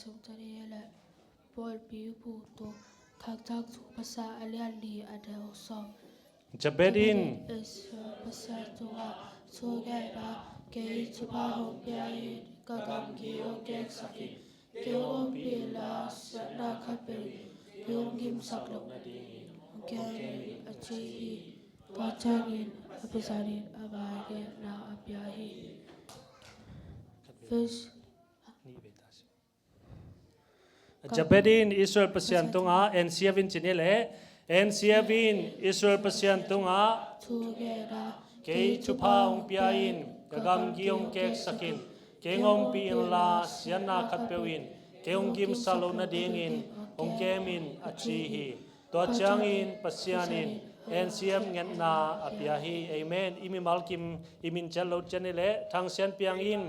สมจริยและบอลปีผู้ตัวขักทักสุภาษาอเลียนดีอเดลสอบจะเบ็ดอินเอสภาษาตัวสุแก่ดาเกยจุพาหงเปียกะกำกิโอเกกสักิเกอมปีลาสนาคัดเปยงกิมสักลงแกอจีปัจจานินอภิสารินอบายเกนาอภิยาหิฟิชจะเบ็ดอินอิสราเอลเปอร์เซียนตรงอาเอ็นเซียวินจินิเลเอ็นเซียวินอิสราเอลเปอร์เซียนตรงอาสุแก่ดาเกยจุพาองเปียอินกะกำกิองเกกสักินเกงองปีอินลาเสียนาคัดเปวินเกองกิมซาโลนาดิงินองเกมินอจีฮีตัวจางอินเปอร์เซียนินเอ็นเซียมเงินนาอภิยาฮีเอเมนอิมิมัลกิมอิมินเจลโลจันนิเลทางเซียนเปียงอิน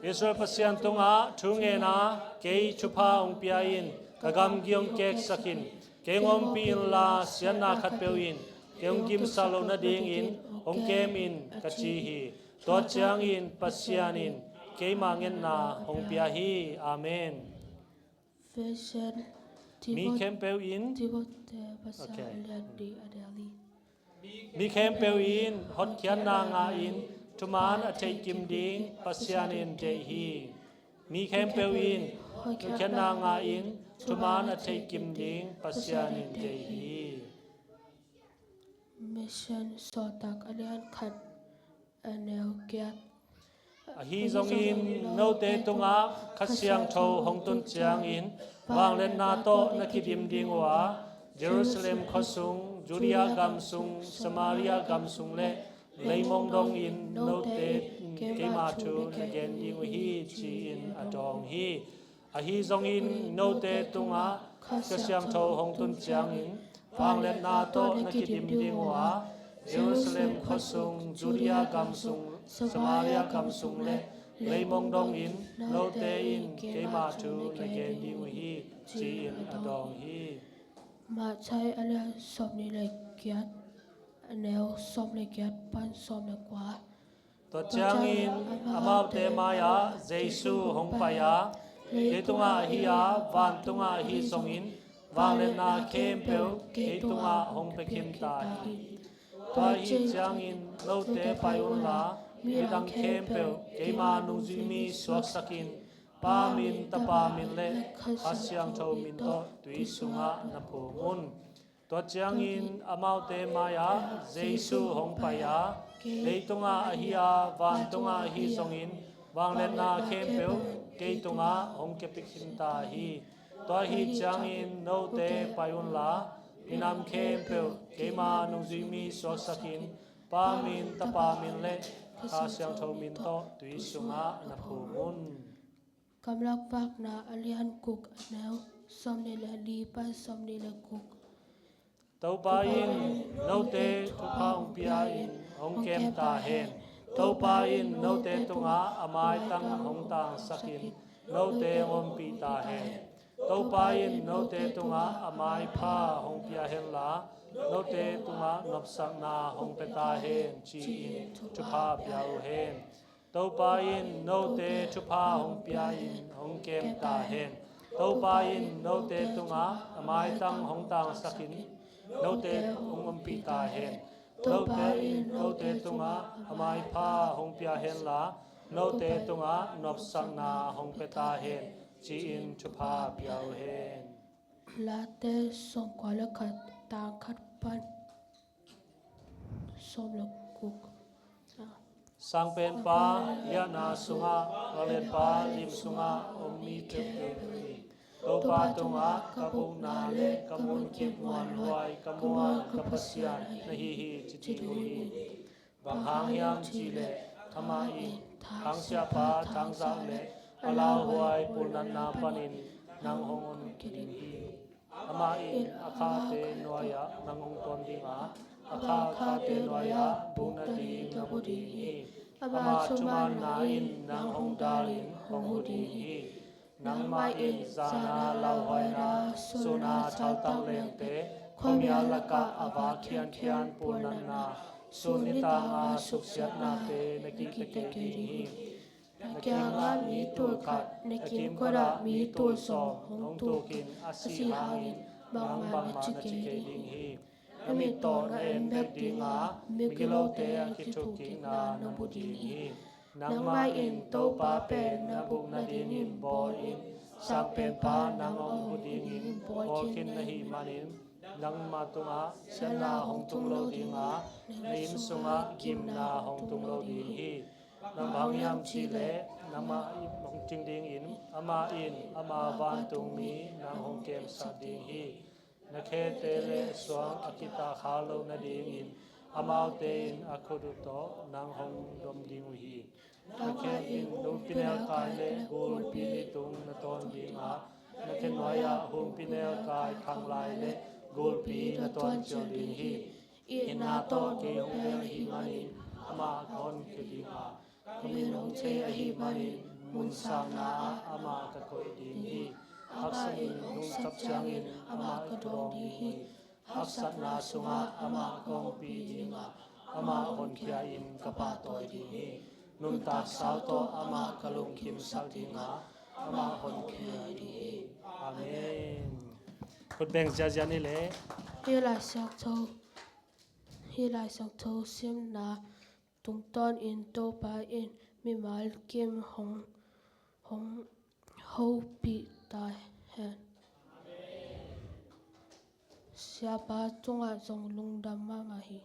อิสราเอลเปอร์เซียนตรงอาทุงเอนาเกยจุพาองเปียอินกะกำกิองเกกสักินเกงอมปีอินลาเสียนาคัดเปวินเกองกิมซาโลนาดิงินองเกมินกะจีฮีตัวจางอินเปอร์เซียนินเกมาเงินนาองเปียฮีอาเมนมีเคมเปลอินมีเคมเปลอินฮอตเขียนนางาอินทุมานอเทกิมดิงปัสยานินเจฮีมีเคมเปลอินเขียนนางาอินทุมานอเทกิมดิงปัสยานินเจฮีมิชชั่นสอตักอเลียนขัดอเนลเกียฮีซงอินโนเตตุงาขัดเสียงโชหงตุนเจียงอินวางเล่นนาโตนักดิมดิงวาเยรูซาเล็มขสุงจูเดียกัมสุงสมาเรียกัมสุงเลเลยมองดงอินโนเตเกมาทูนเกนยิงฮีจีอินอดองฮีฮีซงอินโนเตตุงาขัดเสียงโชหงตุนเจียงอินวางเล่นนาโตนักดิมดิงวาเยรูซาเล็มขสุงจูเดียกัมสุงสมาเรียกัมสุงเลเลยมองดงอินโนเตอินเกมาทูนเกนยิงฮีจีอินอดองฮีมาใช้อะไรสอบนี่เลยเกียรติแนวสอบเลยเกียรติปันสอบเลยกว่าตัวจางอินอามาเตมายาเจสุหงปายาเกตุงาฮิยาวันตุงาฮิสงอินวางเลนาเคมเปลเกตุงาหงเปคิมตาฮีตัวฮิจางอินโลเตปายุนลามีดังเคมเปลเกมานุจิมีสวกสกินปามินตะปามินเลอาเซียงโชมินโตตุยสุงะนภูมุนตัวจางอินอามาเตมายาเจสุหงปายาเลตุงาฮิยาวันตุงาฮิสงอินวางเลนาเคมเปลเกตุงาหงเกปิคินตาฮีตัวฮิจางอินโนเตปายุนลามีนามเคมเปลเกมานุจิมีสวกสกินปามินตะปามินเลอาเซียงโชมินโตตุยสุงะนภูมุนกำลังฟักนาอเลียนกุกแนวสมนิลดีปันสมนิลกุกเต้าปาอินโนเตทุพาองเปียอินหงเกมตาเฮนเต้าปาอินโนเตตุงาอามายตังหงตางสกินโนเตอมปีตาเฮนเต้าปาอินโนเตตุงาอามายพาหงเปียเฮนลาโนเตตุงานบสักนาหงเปตาเฮนจีอินทุพาเปียเฮนเต้าปาอินโนเตทุพาหงเปียอินหงเกมตาเฮนเต้าปาอินโนเตตุงาอามายตังหงตางสกินโนเตหงอมปีตาเฮนโนเตอินโนเตตุงาอามายพาหงเปียเฮนลาโนเตตุงานบสักนาหงเปตาเฮนจีอินทุพาเปียเฮนลาเตสงกวาลขัดตางขัดปันสมลกุกสังเป็นปายานาสุงะวาเลนปาลิมสุงะอมมีเตเปโตปาตุงะกะบุนาเลกะมุนกิมวันวายกะมัวกะปัสยานนะฮิฮิจิติลุฮีบังหางยังจีเลธรรมาอิทังเสียปาทังสังเลอลาหวยปุนันนาปนินนางหงอนกิดินฮีอามาอิอาคาเตนวายะนางหงตอนดิงาอาคาเตนวายะบุนาดีนาบุดีฮีอามาชุมันนาอินนางหงดาลินหงหุดีฮีนางมาอินซานาลาวหอยนาสุนาชาวตังเลงเตขมยาลกะอาวาเคียนเคียนปุนันนาสุนิตางาสุขเสียนาเตนกิเตเกฮี Kya nga mi tu khat ne kim ko ra mi tu som hong tu kin asi hangin bang ma na chike ding hi ami ton na em bek ding a mi kilo te a ki thu ki na no bu ding hi nang mai in to pa pen na buk na ding in bol in sang pen pa nang ong bu ding in bol kin na hi manin nang ma tunga sen na hong tung lo ding a nim sunga kim na hong tung lo ding hi nam hang yam chi le nama hong ting ding in ama van tung mi nang hong kem sa ding hi na khe te le swang akita khalo na ding in amau te in akhudu to nang hong dom ding hi na khe in dum pinel kai le gol pi ni tung na ton ding a na khe noya hum pinel kai khang lai le gol pi na ton chol ding hi ina to ke hong le hi mani ama kon ke ding a kami nong che a hi mani mun sang na ama ka koi ding hi hak sa in nung sap chang in ama ka dong ding hi hak sat na sunga ama kong pi ding a ama hon khia in ka pa toi ding hi nun tak sao to ama kalung kim sak ding a ama hon khia ding hi amen kut beng ja ja ni le Hi lai sak tho sim na tung ton in to pa in mi mal kim hong ho pi tai hen Siapa tunga zong lung dam ma hi